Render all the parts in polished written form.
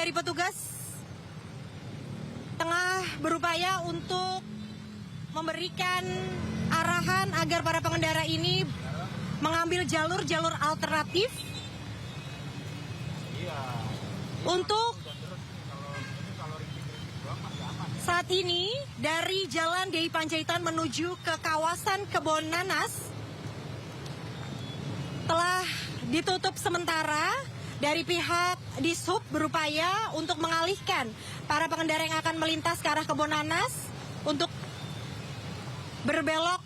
dari petugas tengah berupaya untuk memberikan arahan agar para pengendara ini mengambil jalur-jalur alternatif untuk saat ini dari Jalan DI Panjaitan menuju ke kawasan Kebon Nanas telah ditutup sementara. Dari pihak Dishub berupaya untuk mengalihkan para pengendara yang akan melintas ke arah Kebon Nanas untuk berbelok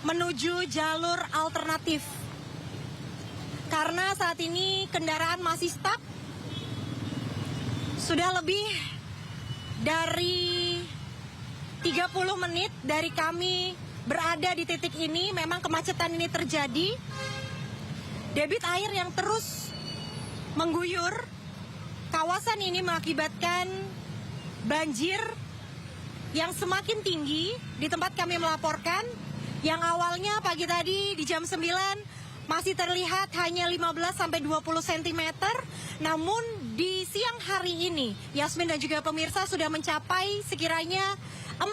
menuju jalur alternatif. Karena saat ini kendaraan masih stuck. Sudah lebih dari 30 menit dari kami berada di titik ini, memang kemacetan ini terjadi. Debit air yang terus mengguyur kawasan ini mengakibatkan banjir yang semakin tinggi di tempat kami melaporkan. Yang awalnya pagi tadi di jam 9 masih terlihat hanya 15-20 cm. Namun di siang hari ini, Yasmin dan juga pemirsa sudah mencapai sekiranya 40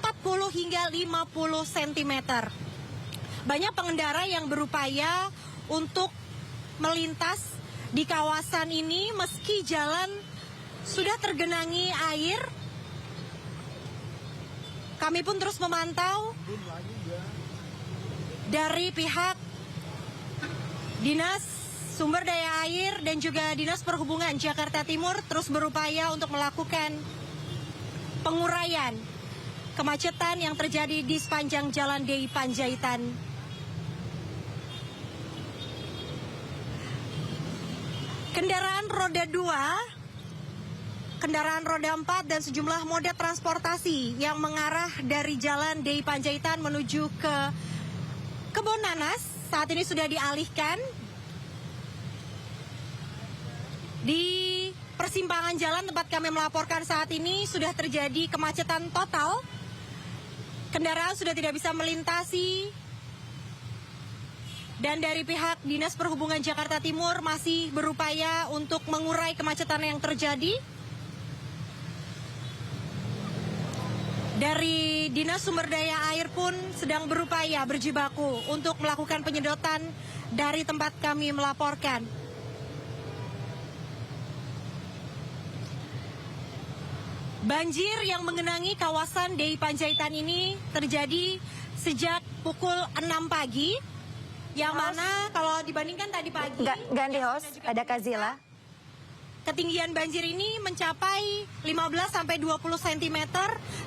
hingga 50 cm. Banyak pengendara yang berupaya untuk melintas di kawasan ini meski jalan sudah tergenangi air. Kami pun terus memantau dari pihak Dinas Sumber Daya Air dan juga Dinas Perhubungan Jakarta Timur terus berupaya untuk melakukan penguraian kemacetan yang terjadi di sepanjang Jalan DI Panjaitan. Kendaraan roda 2, kendaraan roda 4 dan sejumlah moda transportasi yang mengarah dari Jalan DI Panjaitan menuju ke Kebon Nanas saat ini sudah dialihkan. Di persimpangan jalan tempat kami melaporkan saat ini sudah terjadi kemacetan total. Kendaraan sudah tidak bisa melintasi. Dan dari pihak Dinas Perhubungan Jakarta Timur masih berupaya untuk mengurai kemacetan yang terjadi. Dari Dinas Sumber Daya Air pun sedang berupaya berjibaku untuk melakukan penyedotan dari tempat kami melaporkan. Banjir yang mengenangi kawasan DI Panjaitan ini terjadi sejak pukul 6 pagi. Yang mana kalau dibandingkan tadi pagi, ganti host, ada Kazila. Ketinggian banjir ini mencapai 15-20 cm.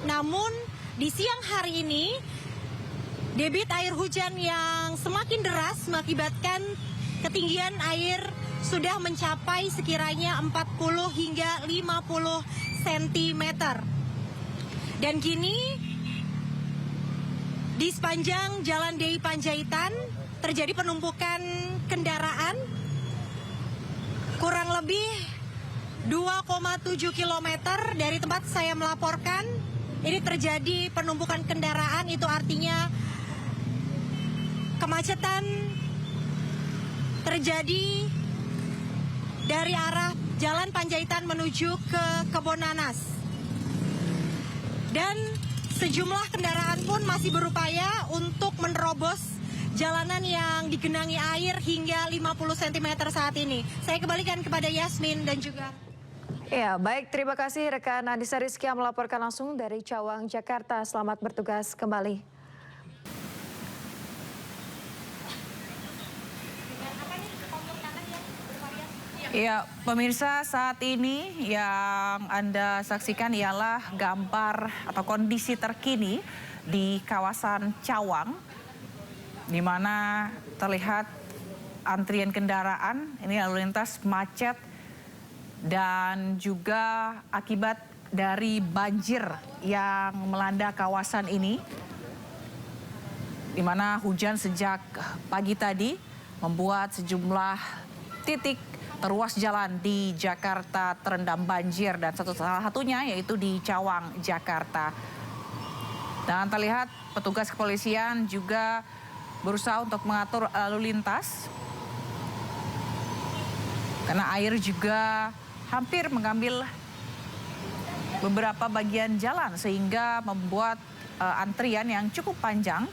Namun di siang hari ini, debit air hujan yang semakin deras mengakibatkan ketinggian air sudah mencapai sekiranya 40 hingga 50 cm. Dan kini di sepanjang Jalan DI Panjaitan terjadi penumpukan kendaraan kurang lebih 2,7 km dari tempat saya melaporkan. Ini terjadi penumpukan kendaraan, itu artinya kemacetan terjadi dari arah Jalan Panjaitan menuju ke Kebon Nanas. Dan sejumlah kendaraan pun masih berupaya untuk menerobos jalanan yang digenangi air hingga 50 cm saat ini. Saya kembalikan kepada Yasmin dan juga... Ya, baik. Terima kasih rekan Anissa Rizkia melaporkan langsung dari Cawang, Jakarta. Selamat bertugas kembali. Ya, pemirsa, saat ini yang Anda saksikan ialah gambar atau kondisi terkini di kawasan Cawang, di mana terlihat antrian kendaraan, ini lalu lintas macet dan juga akibat dari banjir yang melanda kawasan ini, di mana hujan sejak pagi tadi membuat sejumlah titik ruas jalan di Jakarta terendam banjir dan salah satunya yaitu di Cawang, Jakarta. Dan terlihat petugas kepolisian juga berusaha untuk mengatur lalu lintas karena air juga hampir mengambil beberapa bagian jalan sehingga membuat antrian yang cukup panjang.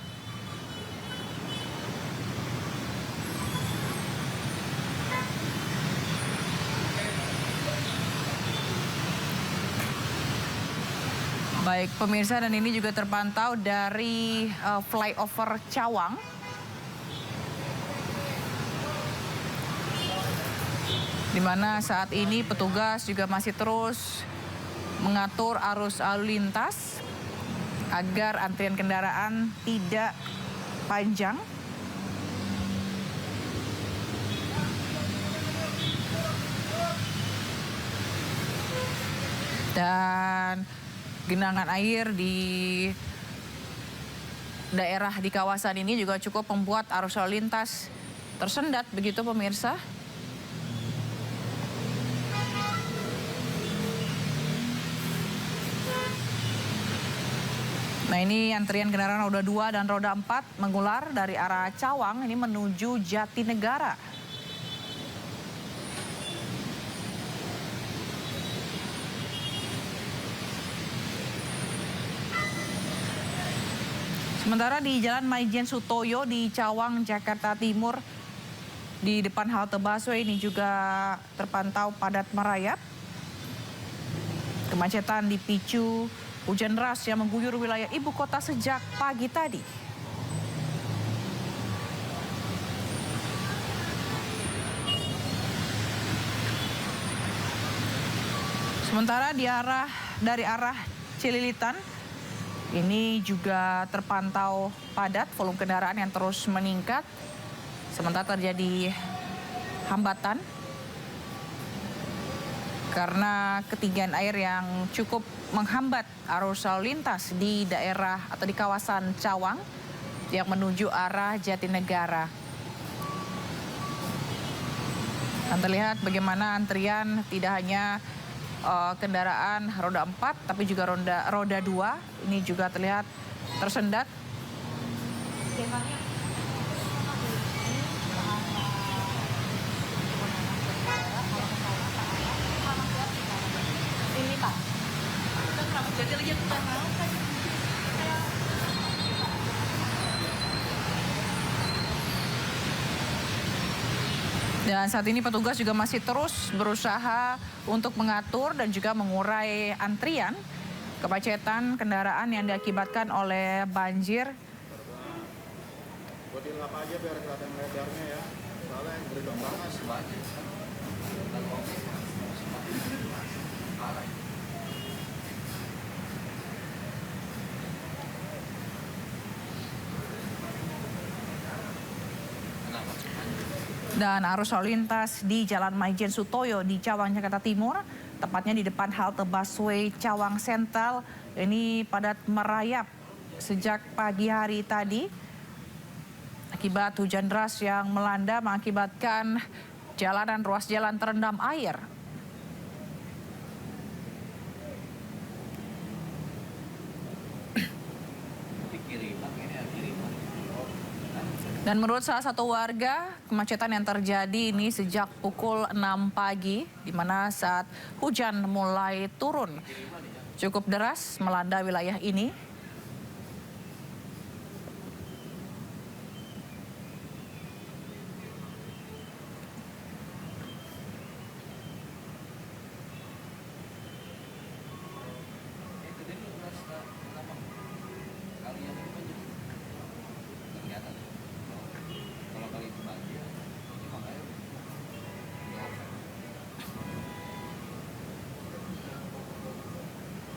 Baik pemirsa, dan ini juga terpantau dari flyover Cawang. Di mana saat ini petugas juga masih terus mengatur arus lalu lintas agar antrian kendaraan tidak panjang. Dan genangan air di daerah di kawasan ini juga cukup membuat arus lalu lintas tersendat begitu pemirsa. Nah, ini antrian kendaraan roda 2 dan roda 4 mengular dari arah Cawang ini menuju Jatinegara. Sementara di Jalan Maijen Sutoyo di Cawang, Jakarta Timur, di depan halte busway ini juga terpantau padat merayap. Kemacetan dipicu hujan deras yang mengguyur wilayah ibu kota sejak pagi tadi. Sementara dari arah Cililitan, ini juga terpantau padat, volume kendaraan yang terus meningkat. Sementara terjadi hambatan karena ketinggian air yang cukup menghambat arus lalu lintas di daerah atau di kawasan Cawang yang menuju arah Jatinegara. Dan terlihat bagaimana antrian tidak hanya kendaraan roda 4 tapi juga roda 2 ini juga terlihat tersendat. Dan saat ini petugas juga masih terus berusaha untuk mengatur dan juga mengurai antrian kemacetan kendaraan yang diakibatkan oleh banjir. Buatin apa aja biar kelihatan lebarnya ya. Soalnya yang bergelombang panas banyak. Dan arus lalu lintas di Jalan Maijen Sutoyo di Cawang, Jakarta Timur, tepatnya di depan halte busway Cawang Sentral, ini padat merayap sejak pagi hari tadi akibat hujan deras yang melanda mengakibatkan jalanan ruas jalan terendam air. Dan menurut salah satu warga, kemacetan yang terjadi ini sejak pukul 6 pagi, di mana saat hujan mulai turun cukup deras melanda wilayah ini.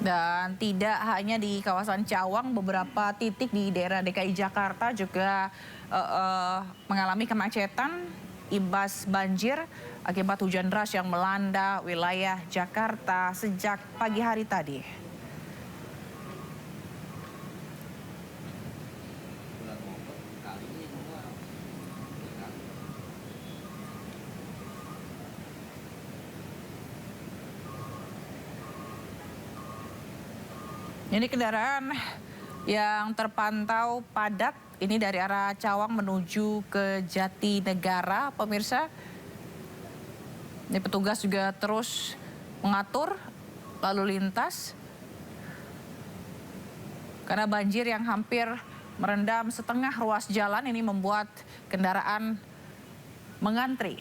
Dan tidak hanya di kawasan Cawang, beberapa titik di daerah DKI Jakarta juga mengalami kemacetan imbas banjir akibat hujan deras yang melanda wilayah Jakarta sejak pagi hari tadi. Ini kendaraan yang terpantau padat ini dari arah Cawang menuju ke Jatinegara, pemirsa. Ini petugas juga terus mengatur lalu lintas karena banjir yang hampir merendam setengah ruas jalan ini membuat kendaraan mengantri.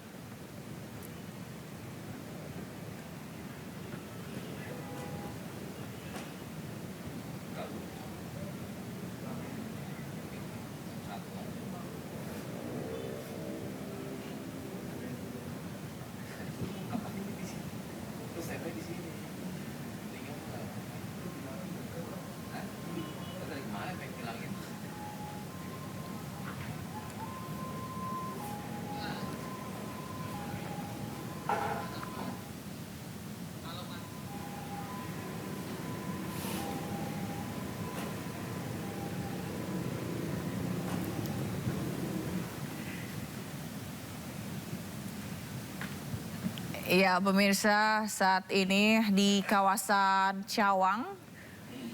Ya, pemirsa, saat ini di kawasan Cawang,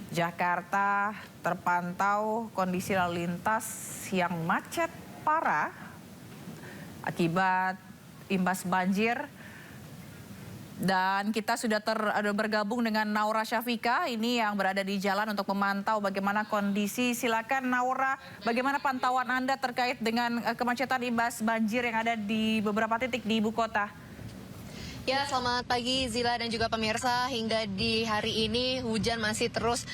Jakarta terpantau kondisi lalu lintas yang macet parah akibat imbas banjir. Dan kita sudah bergabung dengan Naura Syafika ini yang berada di jalan untuk memantau bagaimana kondisi. Silakan Naura, bagaimana pantauan Anda terkait dengan kemacetan imbas banjir yang ada di beberapa titik di ibu kota? Ya, selamat pagi Zila dan juga pemirsa. Hingga di hari ini hujan masih terus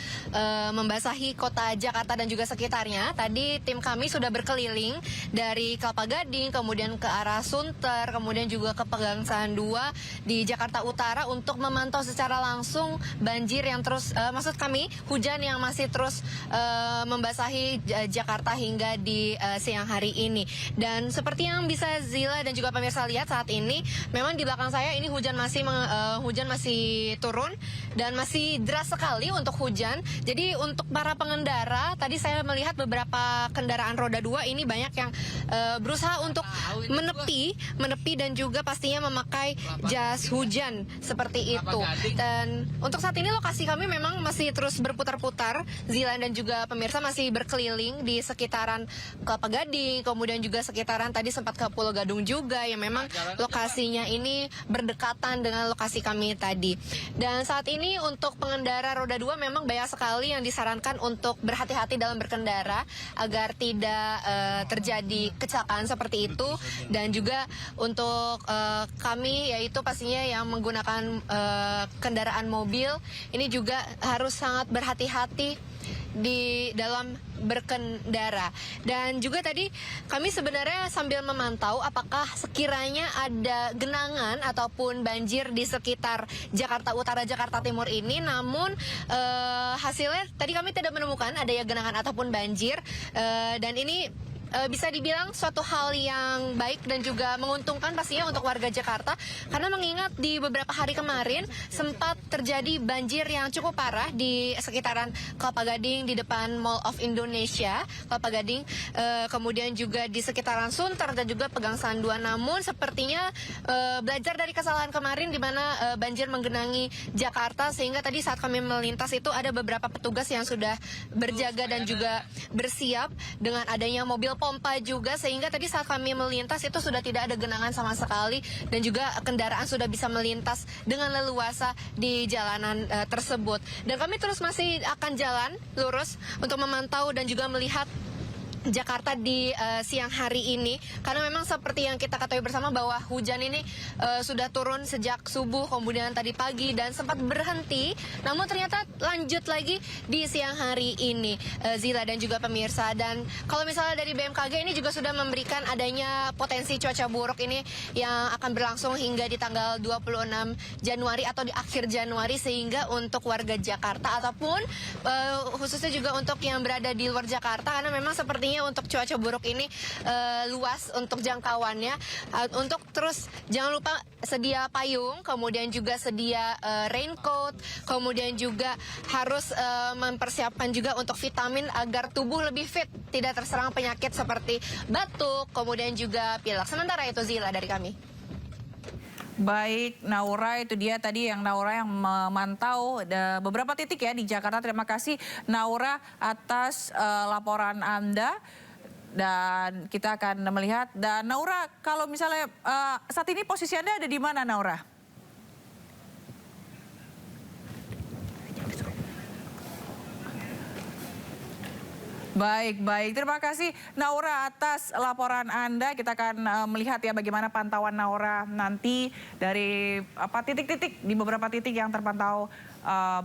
membasahi kota Jakarta dan juga sekitarnya. Tadi tim kami sudah berkeliling dari Kelapa Gading, kemudian ke arah Sunter, kemudian juga ke Pegangsaan 2 di Jakarta Utara untuk memantau secara langsung banjir yang terus, maksud kami hujan yang masih terus membasahi Jakarta hingga di siang hari ini. Dan seperti yang bisa Zila dan juga pemirsa lihat saat ini, memang di belakang saya ini hujan masih turun dan masih deras sekali untuk hujan. Jadi untuk para pengendara, tadi saya melihat beberapa kendaraan roda 2 ini banyak yang berusaha untuk menepi dan juga pastinya memakai jas hujan seperti itu. Dan untuk saat ini lokasi kami memang masih terus berputar-putar. Zilan dan juga pemirsa masih berkeliling di sekitaran Kelapa Gading, kemudian juga sekitaran tadi sempat ke Pulau Gadung juga yang memang lokasinya ini berdekatan dengan lokasi kami tadi. Dan saat ini untuk pengendara roda 2 memang banyak sekali yang disarankan untuk berhati-hati dalam berkendara agar tidak terjadi kecelakaan seperti itu. Dan juga untuk kami yaitu pastinya yang menggunakan kendaraan mobil ini juga harus sangat berhati-hati di dalam berkendara. Dan juga tadi kami sebenarnya sambil memantau apakah sekiranya ada genangan ataupun banjir di sekitar Jakarta Utara, Jakarta Timur ini, namun hasilnya tadi kami tidak menemukan ada ya genangan ataupun banjir. Dan ini bisa dibilang suatu hal yang baik dan juga menguntungkan pastinya untuk warga Jakarta, karena mengingat di beberapa hari kemarin sempat terjadi banjir yang cukup parah di sekitaran Kelapa Gading, di depan Mall of Indonesia Kelapa Gading, kemudian juga di sekitaran Sunter dan juga Pegangsaan 2. Namun sepertinya belajar dari kesalahan kemarin di mana banjir menggenangi Jakarta, sehingga tadi saat kami melintas itu ada beberapa petugas yang sudah berjaga dan juga bersiap dengan adanya mobil pompa juga, sehingga tadi saat kami melintas itu sudah tidak ada genangan sama sekali dan juga kendaraan sudah bisa melintas dengan leluasa di jalanan tersebut. Dan kami terus masih akan jalan lurus untuk memantau dan juga melihat Jakarta di siang hari ini, karena memang seperti yang kita ketahui bersama bahwa hujan ini sudah turun sejak subuh, kemudian tadi pagi dan sempat berhenti, namun ternyata lanjut lagi di siang hari ini, Zila dan juga pemirsa. Dan kalau misalnya dari BMKG ini juga sudah memberikan adanya potensi cuaca buruk ini yang akan berlangsung hingga di tanggal 26 Januari atau di akhir Januari, sehingga untuk warga Jakarta ataupun khususnya juga untuk yang berada di luar Jakarta, karena memang sepertinya untuk cuaca buruk ini luas untuk jangkauannya. Untuk terus jangan lupa sedia payung, kemudian juga sedia raincoat, kemudian juga harus mempersiapkan juga untuk vitamin agar tubuh lebih fit, tidak terserang penyakit seperti batuk, kemudian juga pilek. Sementara itu Zila dari kami. Baik, Naura, itu dia tadi yang Naura yang memantau beberapa titik ya di Jakarta. Terima kasih Naura atas laporan Anda. Dan kita akan melihat. Dan Naura, kalau misalnya saat ini posisi Anda ada di mana, Naura? Baik. Terima kasih Naura atas laporan Anda. Kita akan melihat ya bagaimana pantauan Naura nanti dari titik-titik di beberapa titik yang terpantau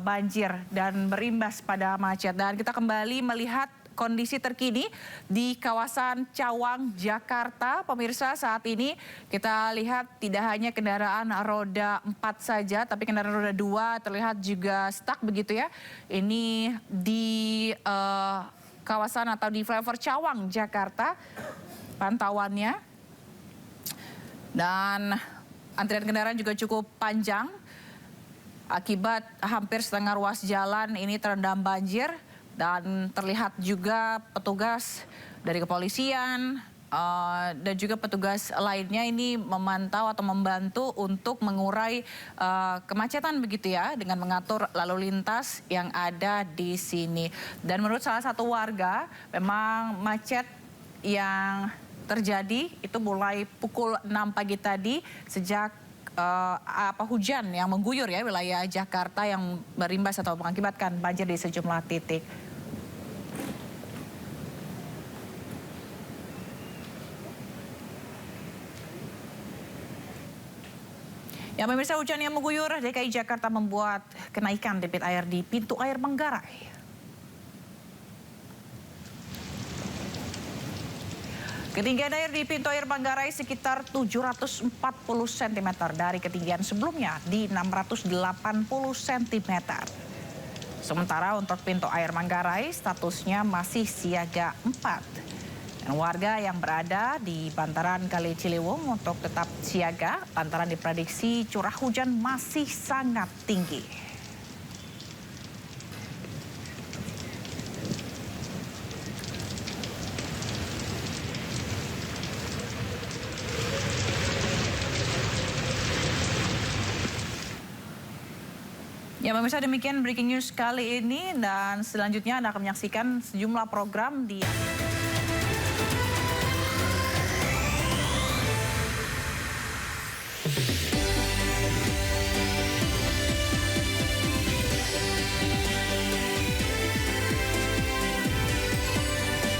banjir dan berimbas pada macet. Dan kita kembali melihat kondisi terkini di kawasan Cawang, Jakarta. Pemirsa, saat ini kita lihat tidak hanya kendaraan roda 4 saja, tapi kendaraan roda 2 terlihat juga stuck begitu ya. Ini di kawasan atau di flyover Cawang, Jakarta, pantauannya. Dan antrian kendaraan juga cukup panjang. Akibat hampir setengah ruas jalan ini terendam banjir. Dan terlihat juga petugas dari kepolisian dan juga petugas lainnya ini memantau atau membantu untuk mengurai kemacetan begitu ya, dengan mengatur lalu lintas yang ada di sini. Dan menurut salah satu warga, memang macet yang terjadi itu mulai pukul 6 pagi tadi sejak hujan yang mengguyur ya wilayah Jakarta yang berimbas atau mengakibatkan banjir di sejumlah titik. Ya pemirsa, hujan yang mengguyur DKI Jakarta membuat kenaikan debit air di pintu air Manggarai. Ketinggian air di pintu air Manggarai sekitar 740 cm dari ketinggian sebelumnya di 680 cm. Sementara untuk pintu air Manggarai statusnya masih siaga 4. Dan warga yang berada di bantaran Kali Ciliwung untuk tetap siaga lantaran diprediksi curah hujan masih sangat tinggi. Ya pemirsa, demikian breaking news kali ini, dan selanjutnya Anda akan menyaksikan sejumlah program di